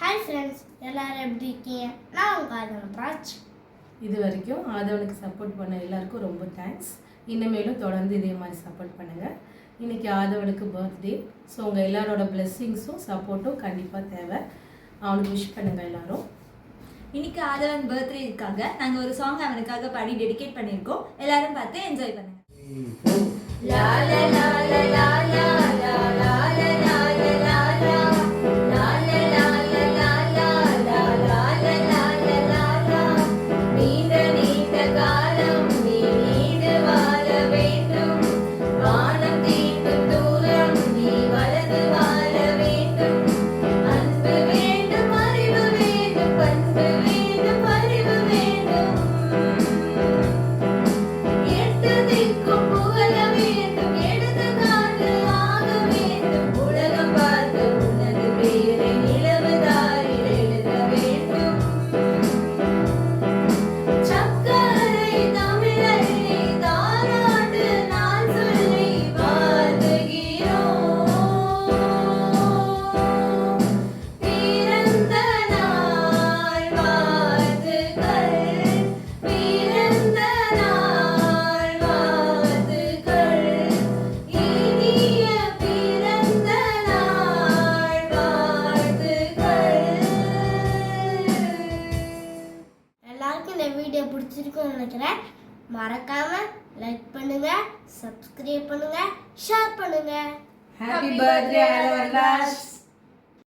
Hi friends, எல்லாரும் எப்படி இருக்கீங்க? நான் உங்கள் ஆதவன் ராஜ். இது வரைக்கும் ஆதவனுக்கு சப்போர்ட் பண்ண எல்லாருக்கும் ரொம்ப தேங்க்ஸ். இனிமேலும் தொடர்ந்து இதே மாதிரி சப்போர்ட் பண்ணுங்கள். இன்றைக்கி ஆதவனுக்கு பர்த்டே. ஸோ உங்கள் எல்லாரோட பிளெஸ்ஸிங்ஸும் சப்போர்ட்டும் கண்டிப்பாக தேவை. அவனுக்கு விஷ் பண்ணுங்கள் எல்லாரும். இன்னைக்கு ஆதவன் பர்த்டேக்காக நாங்கள் ஒரு சாங் அவனுக்காக பாடி டெடிகேட் பண்ணியிருக்கோம். எல்லாரும் பார்த்து என்ஜாய் பண்ணுங்க. லா லா லா லா லா லா லா லா லா லா லா இந்த வீடியோ பிடிச்சிருக்குன்னு நினைக்கிறேன். மறக்காம லைக் பண்ணுங்க, சப்ஸ்கிரைப் பண்ணுங்க, ஷேர் பண்ணுங்க. ஹாப்பி பர்த்டே ஆதவன் ராஜ்.